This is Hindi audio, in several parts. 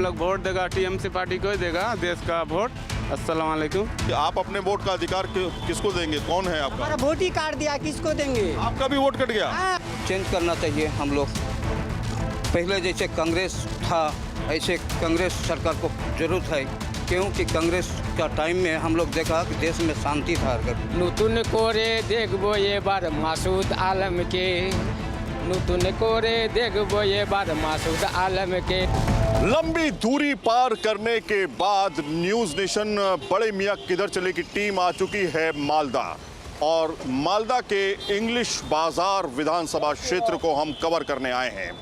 लोग वोट देगा टीएमसी पार्टी को ही देगा, देश का वोट। अस्सलाम वालेकुम। आप अपने वोट का अधिकार किसको देंगे? कौन है आपका? हमारा वोट ही काट दिया, किसको देंगे? आपका भी वोट कट गया। चेंज करना चाहिए हम लोग। पहले जैसे कांग्रेस था ऐसे कांग्रेस सरकार को जरूरत है, क्योंकि कांग्रेस का टाइम में हम लोग देखा कि देश में शांति था। नूतन कोरे देखबो ये बार मासूद आलम के, नूतन कोरे देखबो ये बार मासूद आलम के। लंबी दूरी पार करने के बाद न्यूज नेशन बड़े मियाँ किधर चले की टीम आ चुकी है मालदा, और मालदा के इंग्लिश बाजार विधानसभा क्षेत्र को हम कवर करने आए हैं।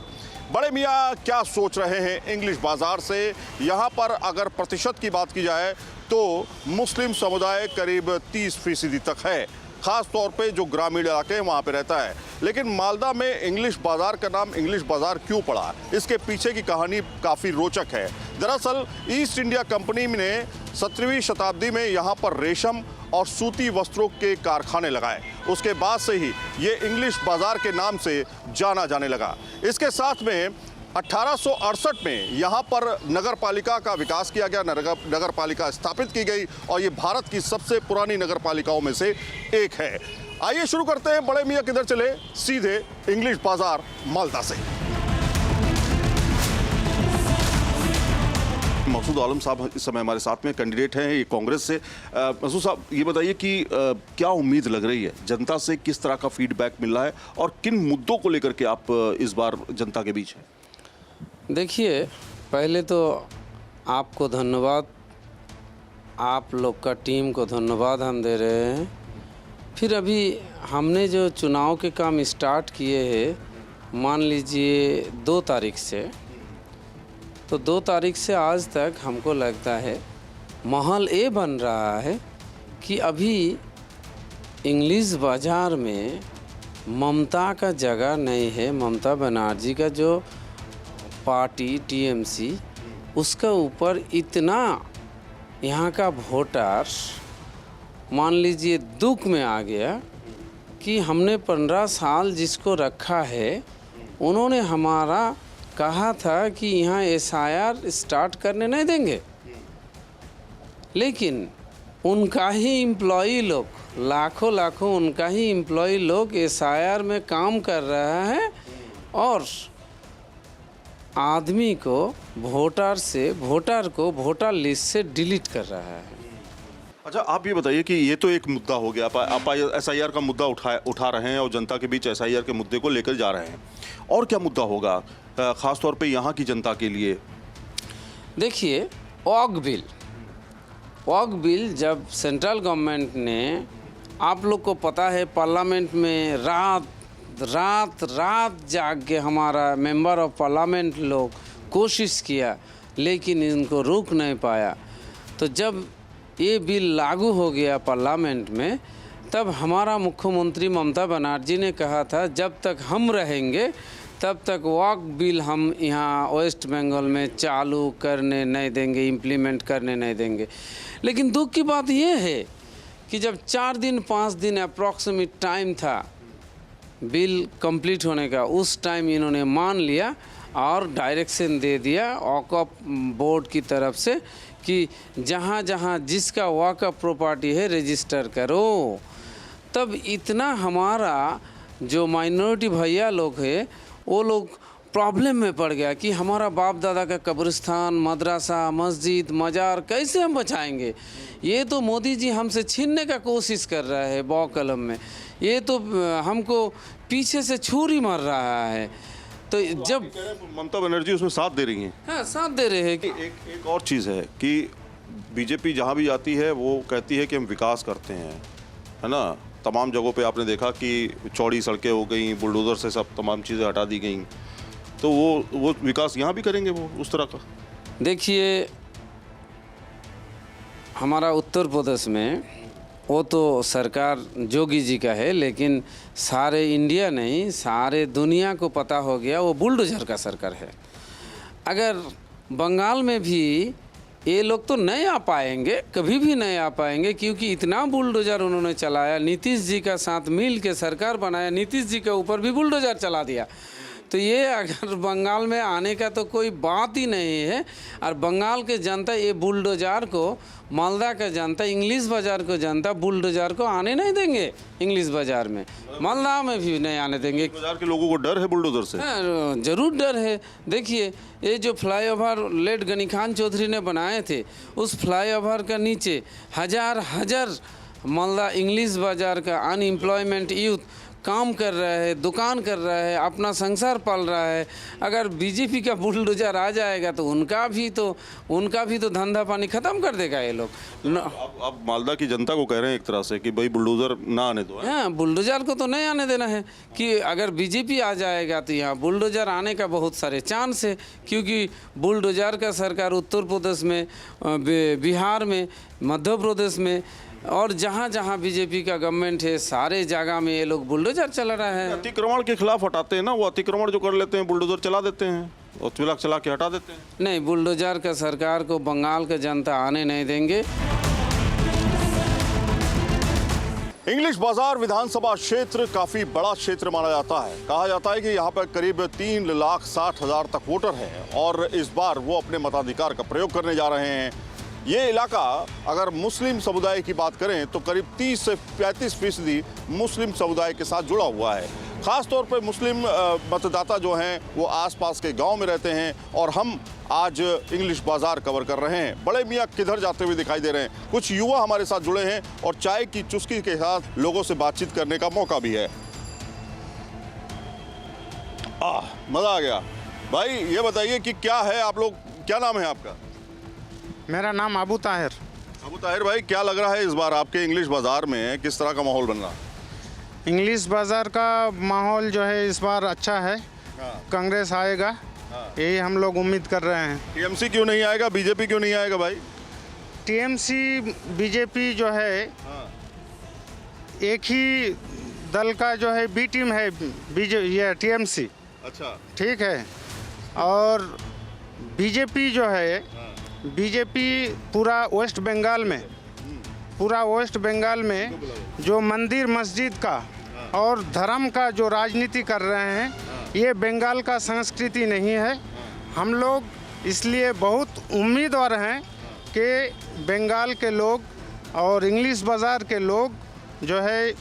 बड़े मियाँ क्या सोच रहे हैं इंग्लिश बाजार से? यहाँ पर अगर प्रतिशत की बात की जाए तो मुस्लिम समुदाय करीब 30% तक है, खास तौर पे जो ग्रामीण इलाके हैं वहाँ पे रहता है। लेकिन मालदा में इंग्लिश बाजार का नाम इंग्लिश बाजार क्यों पड़ा, इसके पीछे की कहानी काफ़ी रोचक है। दरअसल ईस्ट इंडिया कंपनी ने 17वीं शताब्दी में यहाँ पर रेशम और सूती वस्त्रों के कारखाने लगाए। उसके बाद से ही ये इंग्लिश बाजार के नाम से जाना जाने लगा। इसके साथ में 1868 में यहाँ पर नगर पालिका का विकास किया गया, नगर पालिका स्थापित की गई, और ये भारत की सबसे पुरानी नगर पालिकाओं में से एक है। आइए शुरू करते हैं बड़े मियाँ किधर चले, सीधे इंग्लिश बाजार मालदा से। मसूद आलम साहब इस समय हमारे साथ में कैंडिडेट हैं, ये कांग्रेस से। मसूद साहब, ये बताइए कि क्या उम्मीद लग रही है जनता से, किस तरह का फीडबैक मिल रहा है और किन मुद्दों को लेकर के आप इस बार जनता के बीच हैं? देखिए, पहले तो आपको धन्यवाद, आप लोग का टीम को धन्यवाद हम दे रहे हैं। फिर अभी हमने जो चुनाव के काम स्टार्ट किए हैं, मान लीजिए 2 तारीख से, तो 2 तारीख से आज तक हमको लगता है माहौल ये बन रहा है कि अभी इंग्लिश बाज़ार में ममता का जगह नहीं है। ममता बनर्जी का जो पार्टी टीएमसी, उसका ऊपर इतना यहाँ का वोटर मान लीजिए दुख में आ गया कि हमने 15 साल जिसको रखा है, उन्होंने हमारा कहा था कि यहाँ एसआईआर स्टार्ट करने नहीं देंगे, लेकिन उनका ही एम्प्लॉई लोग, लाखों उनका ही एम्प्लॉई लोग एसआईआर में काम कर रहा है और आदमी को वोटर को वोटर लिस्ट से डिलीट कर रहा है। अच्छा, आप ये बताइए कि ये तो एक मुद्दा हो गया, आप एसआईआर का मुद्दा उठा रहे हैं और जनता के बीच एसआईआर के मुद्दे को लेकर जा रहे हैं, और क्या मुद्दा होगा ख़ास तौर पे यहाँ की जनता के लिए? देखिए, वॉक बिल जब सेंट्रल गवर्नमेंट ने, आप लोग को पता है, पार्लियामेंट में रात जाग के हमारा मेंबर ऑफ पार्लियामेंट लोग कोशिश किया, लेकिन इनको रोक नहीं पाया। तो जब ये बिल लागू हो गया पार्लियामेंट में, तब हमारा मुख्यमंत्री ममता बनर्जी ने कहा था जब तक हम रहेंगे तब तक वॉक बिल हम यहाँ वेस्ट बंगाल में चालू करने नहीं देंगे, इम्प्लीमेंट करने नहीं देंगे। लेकिन दुख की बात यह है कि जब 4 दिन 5 दिन अप्रॉक्सीमेट टाइम था बिल कंप्लीट होने का, उस टाइम इन्होंने मान लिया और डायरेक्शन दे दिया वॉकअप बोर्ड की तरफ से कि जहाँ जहाँ जिसका वॉकअप प्रॉपर्टी है रजिस्टर करो। तब इतना हमारा जो माइनॉरिटी भैया लोग है, वो लोग प्रॉब्लम में पड़ गया कि हमारा बाप दादा का कब्रिस्तान, मदरसा, मस्जिद, मज़ार कैसे हम बचाएंगे? ये तो मोदी जी हमसे छीनने का कोशिश कर रहा है बौ कलम में, ये तो हमको पीछे से छुरी मार रहा है। तो जब ममता बनर्जी उसमें साथ दे रही हैं, हाँ साथ दे रहे हैं कि एक और चीज़ है कि बीजेपी जहाँ भी जाती है वो कहती है कि हम विकास करते हैं, है ना। तमाम जगहों पे आपने देखा कि चौड़ी सड़कें हो गई, बुलडोज़र से सब तमाम चीज़ें हटा दी गई, तो वो विकास यहाँ भी करेंगे वो उस तरह का? देखिए, हमारा उत्तर प्रदेश में वो तो सरकार जोगी जी का है, लेकिन सारे इंडिया नहीं, सारे दुनिया को पता हो गया वो बुलडोज़र का सरकार है। अगर बंगाल में भी ये लोग तो नहीं आ पाएंगे, कभी भी नहीं आ पाएंगे, क्योंकि इतना बुलडोज़र उन्होंने चलाया। नीतीश जी का साथ मिल के सरकार बनाया, नीतीश जी के ऊपर भी बुलडोज़र चला दिया। तो ये अगर बंगाल में आने का तो कोई बात ही नहीं है। और बंगाल के जनता ये बुलडोजर को, मालदा का जनता, इंग्लिश बाज़ार को जनता बुलडोजर को आने नहीं देंगे। इंग्लिश बाज़ार में, मालदा में भी नहीं आने देंगे। बाजार के लोगों को डर है बुलडोजर से? हाँ, जरूर डर है। देखिए ये जो फ्लाईओवर लेट गनी खान चौधरी ने बनाए थे, उस फ्लाईओवर का नीचे हजार हजार मालदा इंग्लिश बाज़ार का अनएम्प्लॉयमेंट यूथ काम कर रहा है, दुकान कर रहा है, अपना संसार पाल रहा है। अगर बीजेपी का बुलडोजर आ जाएगा तो उनका भी तो धंधा पानी ख़त्म कर देगा ये लोग। अब मालदा की जनता को कह रहे हैं एक तरह से कि भाई बुलडोजर ना आने दो। हाँ, बुलडोजर को तो नहीं आने देना है कि अगर बीजेपी आ जाएगा तो यहाँ बुलडोजर आने का बहुत सारे चांस है, क्योंकि बुलडोजर का सरकार उत्तर प्रदेश में, बिहार में, मध्य प्रदेश में और जहाँ जहाँ बीजेपी का गवर्नमेंट है सारे जगह में ये लोग बुलडोजर चला रहा है। अतिक्रमण के खिलाफ हटाते हैं ना, वो अतिक्रमण जो कर लेते हैं बुलडोजर चला देते हैं और तिलक चला के हटा देते हैं। नहीं, बुलडोजर का सरकार को बंगाल का जनता आने नहीं देंगे। इंग्लिश बाजार विधानसभा क्षेत्र काफी बड़ा क्षेत्र माना जाता है। कहा जाता है कि यहाँ पर करीब 3,60,000 तक वोटर हैं और इस बार वो अपने मताधिकार का प्रयोग करने जा रहे हैं। ये इलाका अगर मुस्लिम समुदाय की बात करें तो करीब 30 से 35% मुस्लिम समुदाय के साथ जुड़ा हुआ है। ख़ास तौर पर मुस्लिम मतदाता जो हैं वो आसपास के गांव में रहते हैं और हम आज इंग्लिश बाज़ार कवर कर रहे हैं। बड़े मियाँ किधर जाते हुए दिखाई दे रहे हैं। कुछ युवा हमारे साथ जुड़े हैं और चाय की चुस्की के साथ लोगों से बातचीत करने का मौका भी है। मज़ा आ गया। भाई ये बताइए कि क्या है, आप लोग, क्या नाम है आपका? मेरा नाम अबू ताहिर। अबू ताहिर भाई, क्या लग रहा है इस बार आपके इंग्लिश बाज़ार में किस तरह का माहौल बन रहा है? इंग्लिश बाज़ार का माहौल जो है इस बार अच्छा है। कांग्रेस आएगा, यही हम लोग उम्मीद कर रहे हैं। टीएमसी क्यों नहीं आएगा, बीजेपी क्यों नहीं आएगा भाई? टीएमसी बीजेपी जो है एक ही दल का जो है बी टीम है, ये टीएमसी। अच्छा, ठीक है। और बीजेपी जो है, बीजेपी पूरा वेस्ट बंगाल में जो मंदिर मस्जिद का और धर्म का जो राजनीति कर रहे हैं, ये बंगाल का संस्कृति नहीं है। हम लोग इसलिए बहुत उम्मीदवार हैं कि बंगाल के लोग और इंग्लिश बाज़ार के लोग जो है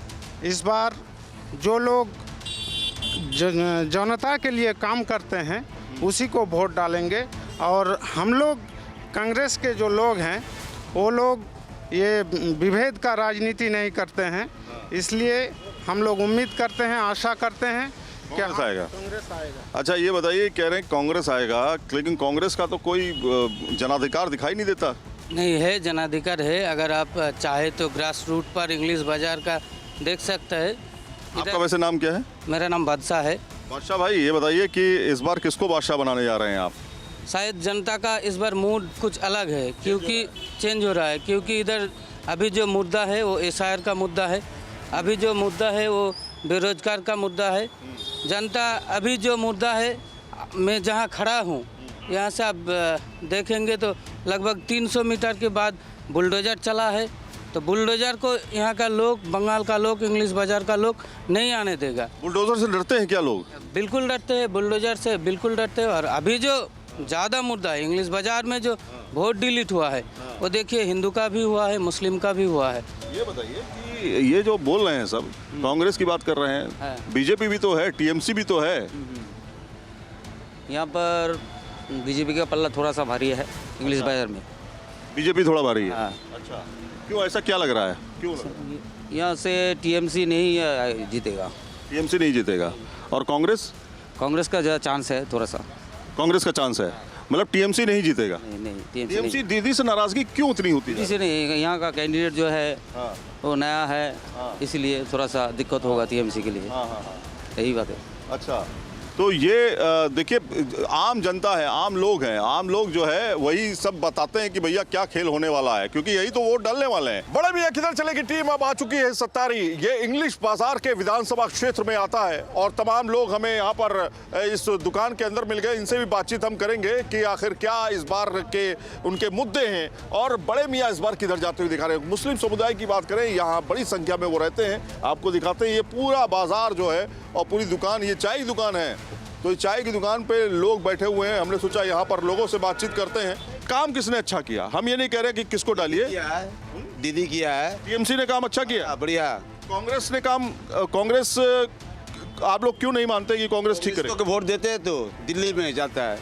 इस बार जो लोग जनता के लिए काम करते हैं उसी को वोट डालेंगे। और हम लोग कांग्रेस के जो लोग हैं वो लोग ये विभेद का राजनीति नहीं करते हैं, इसलिए हम लोग उम्मीद करते हैं, आशा करते हैं क्या कांग्रेस आएगा। अच्छा ये बताइए, कह रहे हैं कांग्रेस आएगा, लेकिन कांग्रेस का तो कोई जनाधिकार दिखाई नहीं देता। नहीं है, जनाधिकार है। अगर आप चाहे तो ग्रास रूट पर इंग्लिश बाज़ार का देख सकते हैं। आपका वैसे नाम क्या है? मेरा नाम बादशाह है। बादशाह भाई, ये बताइए कि इस बार किसको बादशाह बनाने जा रहे हैं आप? शायद जनता का इस बार मूड कुछ अलग है, क्योंकि चेंज हो रहा है। क्योंकि इधर अभी जो मुद्दा है वो एसआईआर का मुद्दा है, अभी जो मुद्दा है वो बेरोजगार का मुद्दा है। जनता अभी जो मुद्दा है, मैं जहाँ खड़ा हूँ यहाँ से आप देखेंगे तो लगभग 300 मीटर के बाद बुलडोजर चला है। तो बुलडोजर को यहाँ का लोग, बंगाल का लोग, इंग्लिश बाज़ार का लोग नहीं आने देगा। बुलडोजर से डरते हैं क्या लोग? बिल्कुल डरते हैं, बुलडोजर से बिल्कुल डरते हैं। और अभी जो ज़्यादा मुद्दा है इंग्लिश बाज़ार में, जो वोट डिलीट हुआ है वो देखिए हिंदू का भी हुआ है, मुस्लिम का भी हुआ है। ये बताइए कि ये जो बोल रहे हैं सब, कांग्रेस की बात कर रहे हैं, बीजेपी भी तो है, टीएमसी भी तो है। यहाँ पर बीजेपी का पल्ला थोड़ा सा भारी है इंग्लिश बाज़ार में। बीजेपी थोड़ा भारी है? हाँ। अच्छा, क्यों, ऐसा क्या लग रहा है, क्यों? यहाँ से टीएमसी नहीं जीतेगा। टीएमसी नहीं जीतेगा। और कांग्रेस? कांग्रेस का ज़्यादा चांस है, थोड़ा सा कांग्रेस का चांस है, मतलब टीएमसी नहीं जीतेगा? नहीं, टीएमसी दीदी से नाराजगी क्यों उतनी होती है? इसी नहीं, यहाँ का कैंडिडेट जो है वो नया है, इसलिए थोड़ा सा दिक्कत होगा टीएमसी के लिए। यही बात है। अच्छा, तो ये देखिए, आम जनता है, आम लोग हैं, आम लोग जो है वही सब बताते हैं कि भैया क्या खेल होने वाला है, क्योंकि यही तो वोट डालने वाले हैं। बड़े मियाँ किधर चले की टीम अब आ चुकी है सत्तारी। ये इंग्लिश बाजार के विधानसभा क्षेत्र में आता है और तमाम लोग हमें यहाँ पर इस दुकान के अंदर मिल गए। इनसे भी बातचीत हम करेंगे कि आखिर क्या इस बार के उनके मुद्दे हैं और बड़े मियाँ इस बार किधर जाते हुए दिखा रहे हैं। मुस्लिम समुदाय की बात करें, यहाँ बड़ी संख्या में वो रहते हैं। आपको दिखाते हैं, ये पूरा बाजार जो है और पूरी दुकान, ये चाय की दुकान है, तो इस चाय की दुकान पे लोग बैठे हुए हैं, हमने सोचा यहाँ पर लोगों से बातचीत करते हैं। काम किसने अच्छा किया, हम ये नहीं कह रहे कि किसको डालिए, दीदी किया है, टीएमसी ने काम अच्छा किया, बढ़िया। कांग्रेस ने काम, कांग्रेस आप लोग क्यों नहीं मानते कि कांग्रेस ठीक करे? इसको वोट देते हैं तो दिल्ली में जाता है,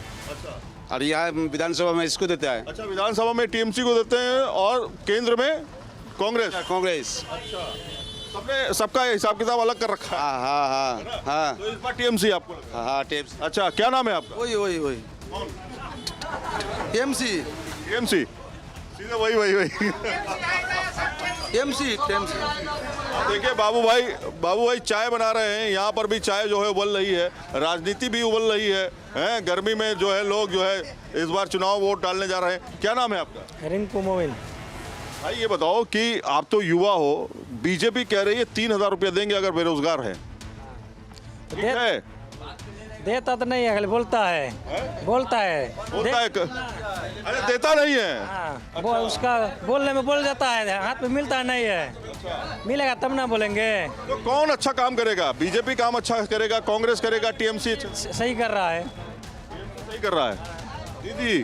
और यहाँ विधानसभा में इसको देता है। अच्छा, विधानसभा में टीएमसी को देते हैं और केंद्र में कांग्रेस। कांग्रेस सबने सबका हिसाब किताब अलग कर रखा है। हाँ हाँ हाँ हाँ तो इस बार टीएमसी आपको लगता है? हाँ टेप्स। अच्छा, क्या नाम है आपका? वही टीएमसी टीएमसी, सीधे वही टीएमसी। देखिए बाबू भाई चाय बना रहे हैं, यहाँ पर भी चाय जो है उबल रही है, राजनीति भी उबल रही है, हैं? गर्मी में जो है लोग जो है इस बार चुनाव वोट डालने जा रहे हैं। क्या नाम है आपका? रिंकू मोमिन। भाई ये बताओ कि आप तो युवा हो, बीजेपी कह रही है 3,000 रुपया देंगे अगर बेरोजगार है, ठीक है? देता तो नहीं है, खाली बोलता है। अरे देता नहीं है। हाँ, वो उसका बोलने में बोल जाता है, हाथ में मिलता नहीं है। मिलेगा तब ना बोलेंगे। तो कौन अच्छा काम करेगा? बीजेपी काम अच्छा करेगा, कांग्रेस करेगा, टीएमसी सही कर रहा है। सही कर रहा है? दीदी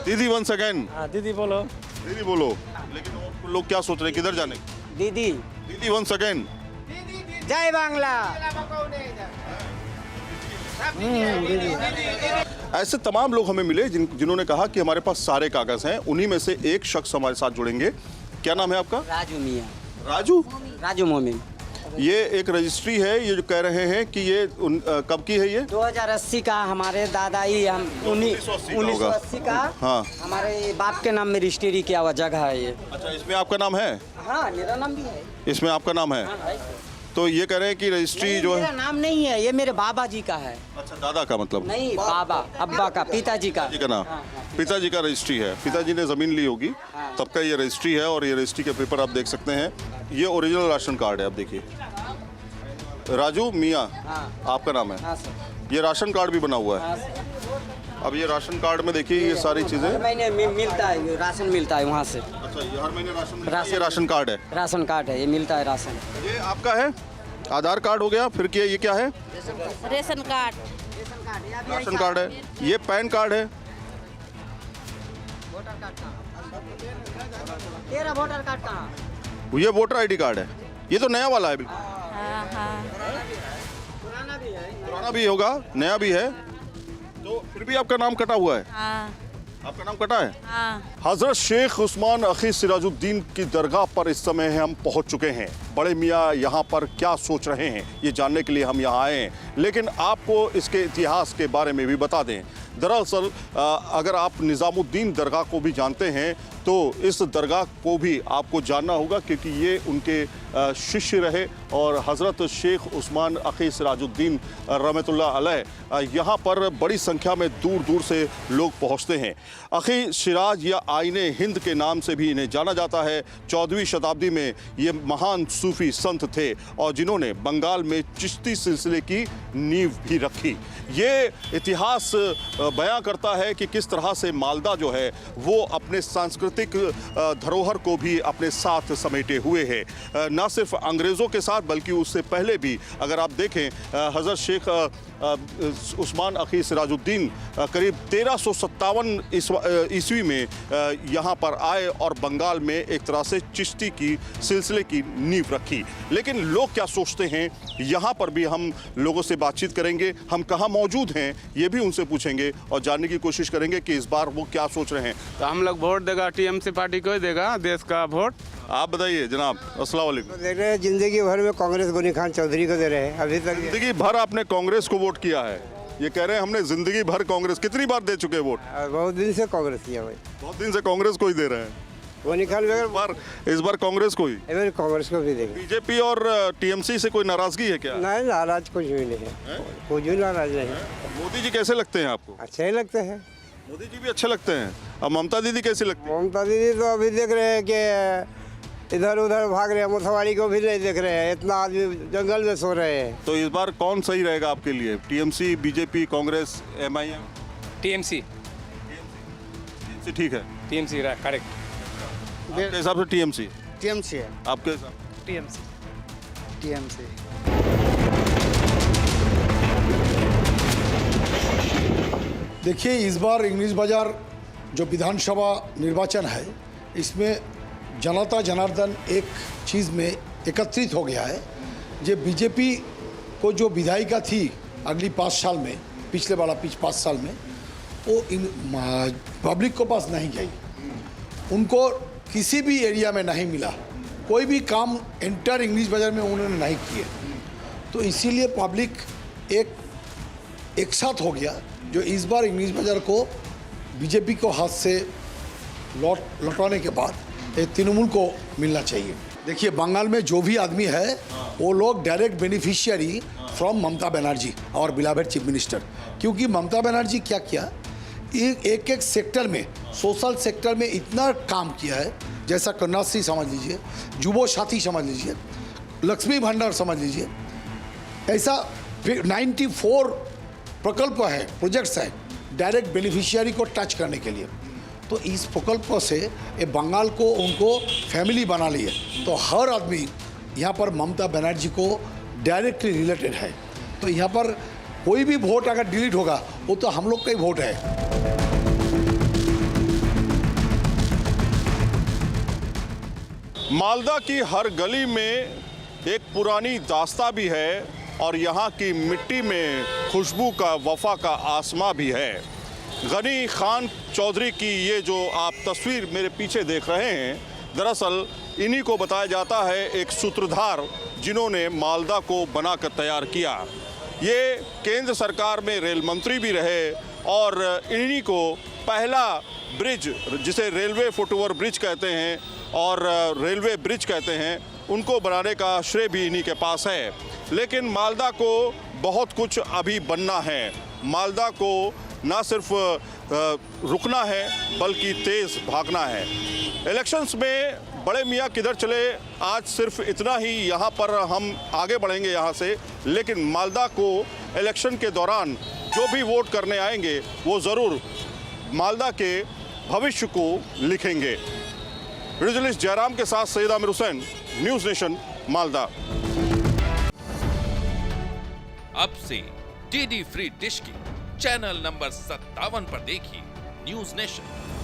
दीदी वंस अगेन। हाँ, दीदी बोलो। दीदी बोलो। लेकिन लोग क्या सोच रहे हैं, किधर जाने? दीदी वंस अगेन। जय बांग्ला। ऐसे तमाम लोग हमें मिले जिन्होंने कहा कि हमारे पास सारे कागज हैं। उन्हीं में से एक शख्स हमारे साथ जुड़ेंगे। क्या नाम है आपका? राजू मियाँ। राजू मोमिन। ये एक रजिस्ट्री है, ये जो कह रहे हैं कि ये कब की है? ये 2080 का, हमारे दादाई हम 1980 का। हाँ, हमारे बाप के नाम में रजिस्ट्री किया हुआ जगह है ये। अच्छा, इसमें आपका नाम है? हाँ, मेरा नाम भी है। इसमें आपका नाम है? हाँ, तो ये कह रहे हैं कि रजिस्ट्री जो है, मेरा नाम नहीं है, ये मेरे बाबा जी का है। अच्छा, दादा का मतलब नहीं, बाबा, अब्बा का, पिताजी का। जी का नाम, पिताजी का रजिस्ट्री है। पिताजी ने जमीन ली होगी, तब का ये रजिस्ट्री है। और ये रजिस्ट्री के पेपर आप देख सकते हैं। ये ओरिजिनल राशन कार्ड है, आप देखिए। राजू मियाँ आपका नाम है। ये राशन कार्ड भी बना हुआ है। अब ये राशन कार्ड में देखिए ये सारी चीजें। हर महीने मिलता है, राशन मिलता है वहाँ से। अच्छा, ये हर महीने राशन मिलता है। ये राशन कार्ड है? राशन कार्ड है, ये मिलता है राशन। ये आपका है? आधार कार्ड हो गया, फिर क्या ये क्या है? Ration card. राशन कार्ड है। ये पैन कार्ड है। तेरा वोटर कार्ड कहाँ? ये वोटर आईडी कार्ड है। ये तो नया वाला है बिल्कुल। पुराना भी होगा, नया भी है, तो फिर भी आपका नाम कटा हुआ है। आपका नाम कटा है। हजरत शेख उस्मान अखी सिराजुद्दीन की दरगाह पर इस समय हम पहुंच चुके हैं। बड़े मियाँ यहाँ पर क्या सोच रहे हैं ये जानने के लिए हम यहाँ आए हैं, लेकिन आपको इसके इतिहास के बारे में भी बता दें। दरअसल अगर आप निज़ामुद्दीन दरगाह को भी जानते हैं तो इस दरगाह को भी आपको जानना होगा, क्योंकि ये उनके शिष्य रहे और हज़रत शेख उस्मान अखी सिराजुद्दीन रहमतुल्लाह अलैह यहाँ पर बड़ी संख्या में दूर दूर से लोग पहुँचते हैं। अखी सिराज या आईने हिंद के नाम से भी इन्हें जाना जाता है। 14वीं शताब्दी में ये महान सूफी संत थे और जिन्होंने बंगाल में चिश्ती सिलसिले की नींव भी रखी। ये इतिहास बयां करता है कि किस तरह से मालदा जो है वो अपने सांस्कृतिक धरोहर को भी अपने साथ समेटे हुए है, न सिर्फ अंग्रेज़ों के साथ बल्कि उससे पहले भी। अगर आप देखें हज़रत शेख उस्मान अखी सिराजुद्दीन करीब 1357 ईस्वी में यहाँ पर आए और बंगाल में एक तरह से चिश्ती की सिलसिले की नींव रखी। लेकिन लोग क्या सोचते हैं, यहाँ पर भी हम लोगों से बातचीत करेंगे। हम कहाँ मौजूद हैं ये भी उनसे पूछेंगे और जानने की कोशिश करेंगे कि इस बार वो क्या सोच रहे हैं। तो हम लोग वोट देगा, टीएमसी पार्टी को ही देगा, देश का वोट। आप बताइए जनाब। अस्सलाम वालेकुम। देख रहे हैं जिंदगी भर में कांग्रेस गनी खान चौधरी को दे रहे हैं अभी तक। जिंदगी भर आपने कांग्रेस को वोट किया है, ये कह रहे हैं हमने जिंदगी भर कांग्रेस। कितनी बार दे चुके वोट? बहुत दिन से कांग्रेस किया भाई, बहुत दिन से कांग्रेस को ही दे रहे हैं। गनी खान इस बार कांग्रेस को ही, कांग्रेस को भी देंगे। बीजेपी और टीएमसी से कोई नाराजगी है क्या? नहीं, नाराज कुछ भी नहीं है, कुछ भी नाराज नहीं। मोदी जी कैसे लगते हैं आपको? अच्छे ही लगते हैं। मोदी जी भी अच्छे लगते हैं। अब ममता दीदी कैसी लगती है? ममता दीदी तो अभी देख रहे हैं कि इधर उधर भाग रहे हैं, मुसवाड़ी को भी नहीं देख रहे हैं, इतना आदमी जंगल में सो रहे हैं। तो इस बार कौन सही रहेगा आपके लिए, TMC, BJP, Congress, MIM? TMC. ठीक है, टीएमसी करेक्ट। आपके हिसाब से टीएमसी? टीएमसी है। आपके हिसाब? टीएमसी। देखिए, इस बार इंग्लिश बाजार जो विधानसभा निर्वाचन है, इसमें जनता जनार्दन एक चीज़ में एकत्रित हो गया है। जो बीजेपी को जो विधायिका थी अगली 5 साल में, पिछले वाला 5 साल में, वो इन पब्लिक को पास नहीं गई, उनको किसी भी एरिया में नहीं मिला, कोई भी काम एंटर इंग्लिश बाजार में उन्होंने नहीं किए। तो इसीलिए पब्लिक एक साथ हो गया, जो इस बार इंग्लिश बाजार को बीजेपी को हाथ से लौटाने के बाद तृणमूल को मिलना चाहिए। देखिए, बंगाल में जो भी आदमी है वो लोग direct beneficiary from Mamata Banerjee और बिलावेड चीफ मिनिस्टर, क्योंकि ममता बनर्जी क्या किया, एक सेक्टर में, सोशल सेक्टर में इतना काम किया है, जैसा कन्याश्री समझ लीजिए, जुबो साथी समझ लीजिए, लक्ष्मी भंडार समझ लीजिए, ऐसा 94 प्रकल्प है, प्रोजेक्ट्स हैं डायरेक्ट बेनिफिशियरी को टच करने के लिए। तो इस प्रकल्प से ये बंगाल को उनको फैमिली बना लिए। तो हर आदमी यहाँ पर ममता बनर्जी को डायरेक्टली रिलेटेड है। तो यहाँ पर कोई भी वोट अगर डिलीट होगा, वो तो हम लोग का ही वोट है। मालदा की हर गली में एक पुरानी दास्तां भी है और यहाँ की मिट्टी में खुशबू का, वफा का आसमां भी है। गनी खान चौधरी की ये जो आप तस्वीर मेरे पीछे देख रहे हैं, दरअसल इन्हीं को बताया जाता है एक सूत्रधार जिन्होंने मालदा को बनाकर तैयार किया। ये केंद्र सरकार में रेल मंत्री भी रहे और इन्हीं को पहला ब्रिज, जिसे रेलवे फुटओवर ब्रिज कहते हैं और रेलवे ब्रिज कहते हैं, उनको बनाने का श्रेय भी इन्हीं के पास है। लेकिन मालदा को बहुत कुछ अभी बनना है। मालदा को ना सिर्फ रुकना है बल्कि तेज़ भागना है। इलेक्शंस में बड़े मियाँ किधर चले, आज सिर्फ इतना ही यहाँ पर हम आगे बढ़ेंगे यहाँ से। लेकिन मालदा को इलेक्शन के दौरान जो भी वोट करने आएंगे वो ज़रूर मालदा के भविष्य को लिखेंगे। वीडियो जर्नलिस्ट जयराम के साथ सैयद आमिर हुसैन, न्यूज़ नेशन, मालदा। अब से डीडी फ्री डिश की चैनल नंबर 57 पर देखिए न्यूज़ नेशन।